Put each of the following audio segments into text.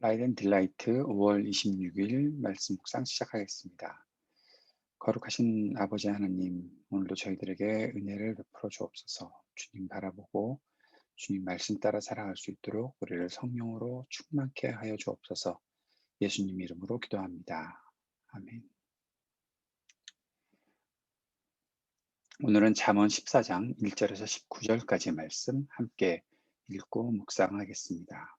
라이드 앤 딜라이트 5월 26일 말씀 묵상 시작하겠습니다. 거룩하신 아버지 하나님, 오늘도 저희들에게 은혜를 베풀어 주옵소서. 주님 바라보고 주님 말씀 따라 살아갈 수 있도록 우리를 성령으로 충만케 하여 주옵소서. 예수님 이름으로 기도합니다. 아멘. 오늘은 잠언 14장 1절에서 19절까지 말씀 함께 읽고 묵상하겠습니다.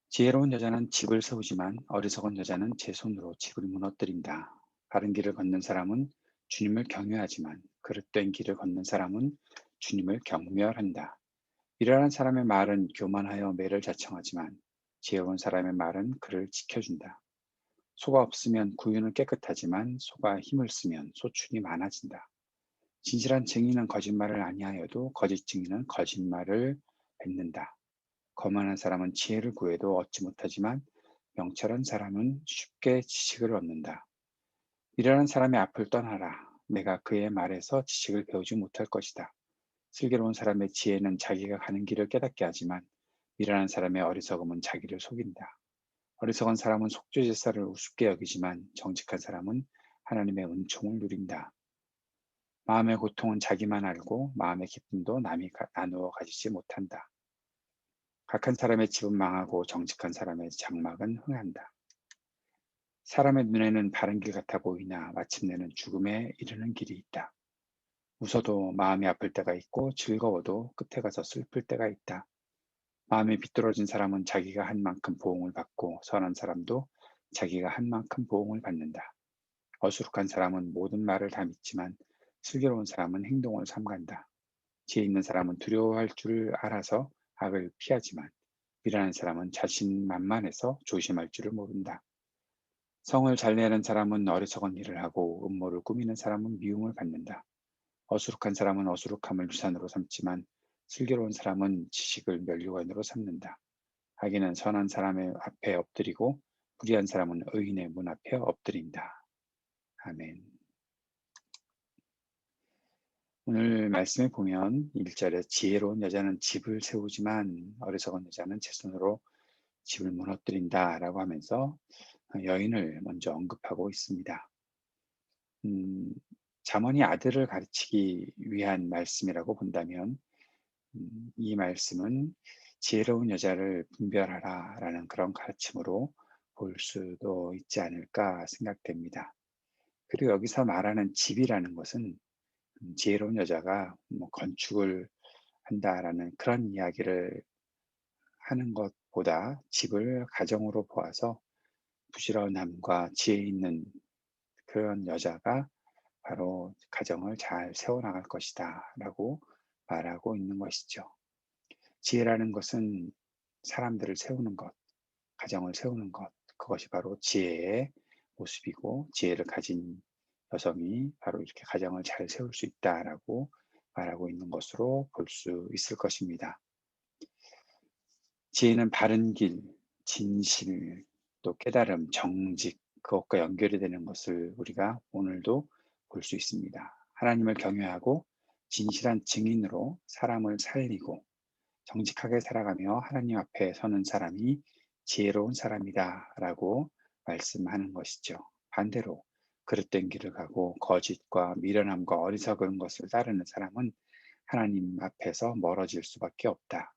지혜로운 여자는 집을 세우지만 어리석은 여자는 제 손으로 집을 무너뜨린다. 바른 길을 걷는 사람은 주님을 경외하지만 그릇된 길을 걷는 사람은 주님을 경멸한다. 미련한 사람의 말은 교만하여 매를 자청하지만 지혜로운 사람의 말은 그를 지켜준다. 소가 없으면 구유는 깨끗하지만 소가 힘을 쓰면 소출이 많아진다. 진실한 증인은 거짓말을 아니하여도 거짓 증인은 거짓말을 뱉는다. 거만한 사람은 지혜를 구해도 얻지 못하지만 명철한 사람은 쉽게 지식을 얻는다. 미련한 사람의 앞을 떠나라. 내가 그의 말에서 지식을 배우지 못할 것이다. 슬기로운 사람의 지혜는 자기가 가는 길을 깨닫게 하지만 미련한 사람의 어리석음은 자기를 속인다. 어리석은 사람은 속죄제사를 우습게 여기지만 정직한 사람은 하나님의 은총을 누린다. 마음의 고통은 자기만 알고 마음의 기쁨도 남이 나누어 가지지 못한다. 각한 사람의 집은 망하고 정직한 사람의 장막은 흥한다. 사람의 눈에는 바른 길 같아 보이나 마침내는 죽음에 이르는 길이 있다. 웃어도 마음이 아플 때가 있고 즐거워도 끝에 가서 슬플 때가 있다. 마음이 비뚤어진 사람은 자기가 한 만큼 보응을 받고 선한 사람도 자기가 한 만큼 보응을 받는다. 어수룩한 사람은 모든 말을 다 믿지만 슬기로운 사람은 행동을 삼간다. 지혜 있는 사람은 두려워할 줄을 알아서 악을 피하지만 미련한 사람은 자신만만해서 조심할 줄을 모른다. 성을 잘 내는 사람은 어리석은 일을 하고 음모를 꾸미는 사람은 미움을 받는다. 어수룩한 사람은 어수룩함을 유산으로 삼지만 슬기로운 사람은 지식을 면류관으로 삼는다. 악인은 선한 사람의 앞에 엎드리고 불의한 사람은 의인의 문 앞에 엎드린다. 아멘. 오늘 말씀에 보면 1절에 지혜로운 여자는 집을 세우지만 어리석은 여자는 제 손으로 집을 무너뜨린다라고 하면서 여인을 먼저 언급하고 있습니다. 잠언이 아들을 가르치기 위한 말씀이라고 본다면 이 말씀은 지혜로운 여자를 분별하라라는 그런 가르침으로 볼 수도 있지 않을까 생각됩니다. 그리고 여기서 말하는 집이라는 것은 지혜로운 여자가 뭐 건축을 한다라는 그런 이야기를 하는 것보다 집을 가정으로 보아서 부지런함과 지혜 있는 그런 여자가 바로 가정을 잘 세워나갈 것이다 라고 말하고 있는 것이죠. 지혜라는 것은 사람들을 세우는 것, 가정을 세우는 것, 그것이 바로 지혜의 모습이고 지혜를 가진 여성이 바로 이렇게 가정을 잘 세울 수 있다라고 말하고 있는 것으로 볼 수 있을 것입니다. 지혜는 바른 길, 진실, 또 깨달음, 정직, 그것과 연결이 되는 것을 우리가 오늘도 볼 수 있습니다. 하나님을 경외하고 진실한 증인으로 사람을 살리고 정직하게 살아가며 하나님 앞에 서는 사람이 지혜로운 사람이다 라고 말씀하는 것이죠. 반대로 그릇된 길을 가고 거짓과 미련함과 어리석은 것을 따르는 사람은 하나님 앞에서 멀어질 수밖에 없다.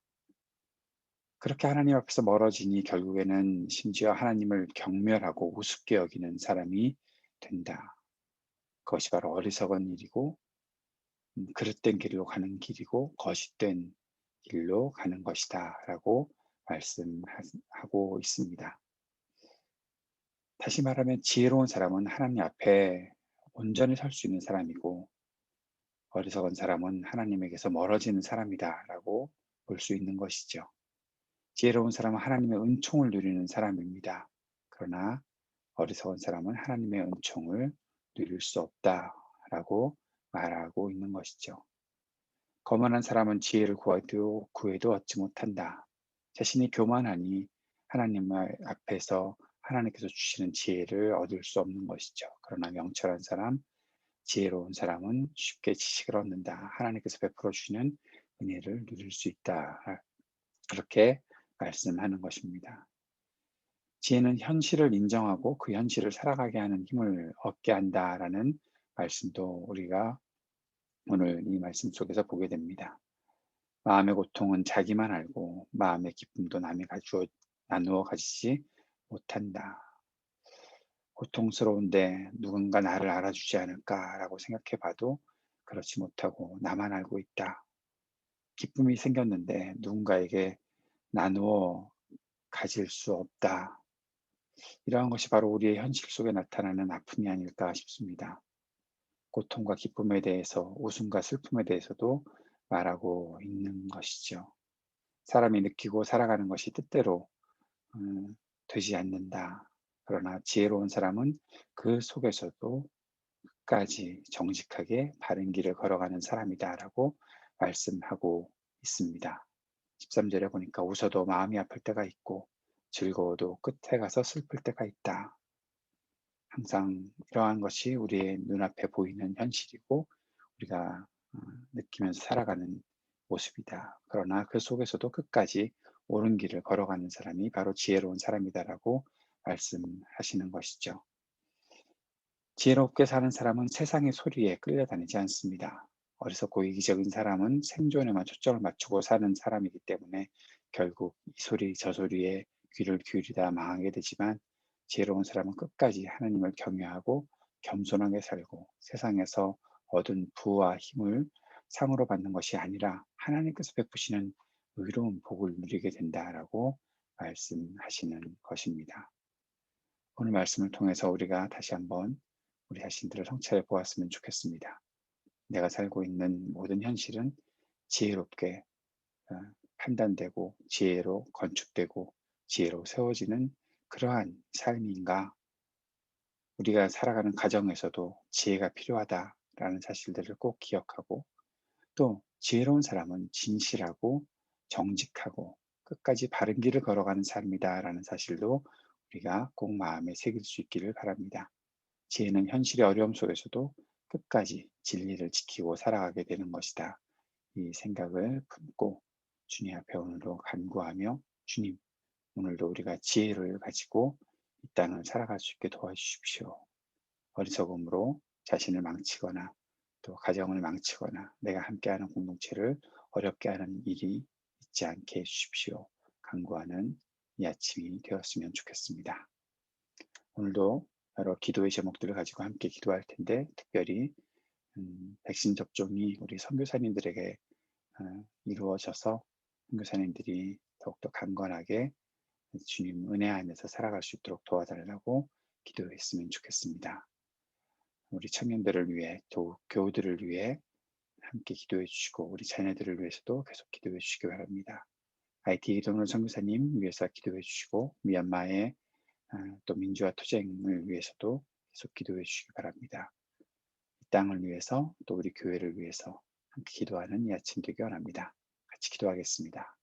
그렇게 하나님 앞에서 멀어지니 결국에는 심지어 하나님을 경멸하고 우습게 여기는 사람이 된다. 그것이 바로 어리석은 일이고 그릇된 길로 가는 길이고 거짓된 길로 가는 것이다 라고 말씀하고 있습니다. 다시 말하면 지혜로운 사람은 하나님 앞에 온전히 설 수 있는 사람이고 어리석은 사람은 하나님에게서 멀어지는 사람이다 라고 볼 수 있는 것이죠. 지혜로운 사람은 하나님의 은총을 누리는 사람입니다. 그러나 어리석은 사람은 하나님의 은총을 누릴 수 없다라고 말하고 있는 것이죠. 거만한 사람은 지혜를 구해도 얻지 못한다. 자신이 교만하니 하나님 앞에서 하나님께서 주시는 지혜를 얻을 수 없는 것이죠. 그러나 명철한 사람, 지혜로운 사람은 쉽게 지식을 얻는다. 하나님께서 베풀어 주시는 은혜를 누릴 수 있다. 그렇게 말씀하는 것입니다. 지혜는 현실을 인정하고 그 현실을 살아가게 하는 힘을 얻게 한다라는 말씀도 우리가 오늘 이 말씀 속에서 보게 됩니다. 마음의 고통은 자기만 알고 마음의 기쁨도 남이 나누어 가지지 못한다. 고통스러운데 누군가 나를 알아주지 않을까라고 생각해 봐도 그렇지 못하고 나만 알고 있다. 기쁨이 생겼는데 누군가에게 나누어 가질 수 없다. 이러한 것이 바로 우리의 현실 속에 나타나는 아픔이 아닐까 싶습니다. 고통과 기쁨에 대해서, 웃음과 슬픔에 대해서도 말하고 있는 것이죠. 사람이 느끼고 살아가는 것이 뜻대로 되지 않는다. 그러나 지혜로운 사람은 그 속에서도 끝까지 정직하게 바른 길을 걸어가는 사람이다라고 말씀하고 있습니다. 13절에 보니까 웃어도 마음이 아플 때가 있고 즐거워도 끝에 가서 슬플 때가 있다. 항상 이러한 것이 우리의 눈앞에 보이는 현실이고 우리가 느끼면서 살아가는 모습이다. 그러나 그 속에서도 끝까지 옳은 길을 걸어가는 사람이 바로 지혜로운 사람이다라고 말씀하시는 것이죠. 지혜롭게 사는 사람은 세상의 소리에 끌려다니지 않습니다. 어리석고 이기적인 사람은 생존에만 초점을 맞추고 사는 사람이기 때문에 결국 이 소리 저 소리에 귀를 기울이다 망하게 되지만 지혜로운 사람은 끝까지 하나님을 경외하고 겸손하게 살고 세상에서 얻은 부와 힘을 상으로 받는 것이 아니라 하나님께서 베푸시는 의로운 복을 누리게 된다라고 말씀하시는 것입니다. 오늘 말씀을 통해서 우리가 다시 한번 우리 자신들을 성찰해 보았으면 좋겠습니다. 내가 살고 있는 모든 현실은 지혜롭게 판단되고 지혜로 건축되고 지혜로 세워지는 그러한 삶인가? 우리가 살아가는 가정에서도 지혜가 필요하다라는 사실들을 꼭 기억하고 또 지혜로운 사람은 진실하고 정직하고 끝까지 바른 길을 걸어가는 삶이다라는 사실도 우리가 꼭 마음에 새길 수 있기를 바랍니다. 지혜는 현실의 어려움 속에서도 끝까지 진리를 지키고 살아가게 되는 것이다. 이 생각을 품고 주님 앞에 오늘도 간구하며 주님, 오늘도 우리가 지혜를 가지고 이 땅을 살아갈 수 있게 도와주십시오. 어리석음으로 자신을 망치거나 또 가정을 망치거나 내가 함께하는 공동체를 어렵게 하는 일이 있지 않게 해주십시오. 간구하는 이 아침이 되었으면 좋겠습니다. 오늘도 여러 기도의 제목들을 가지고 함께 기도할 텐데 특별히 백신 접종이 우리 선교사님들에게 이루어져서 선교사님들이 더욱더 강건하게 주님 은혜 안에서 살아갈 수 있도록 도와달라고 기도했으면 좋겠습니다. 우리 청년들을 위해 또 교우들을 위해 함께 기도해 주시고 우리 자녀들을 위해서도 계속 기도해 주시기 바랍니다. IT 이동훈 선교사님 위해서 기도해 주시고 미얀마의 또 민주화 투쟁을 위해서도 계속 기도해 주시기 바랍니다. 이 땅을 위해서 또 우리 교회를 위해서 함께 기도하는 이 아침 되기 원합니다. 같이 기도하겠습니다.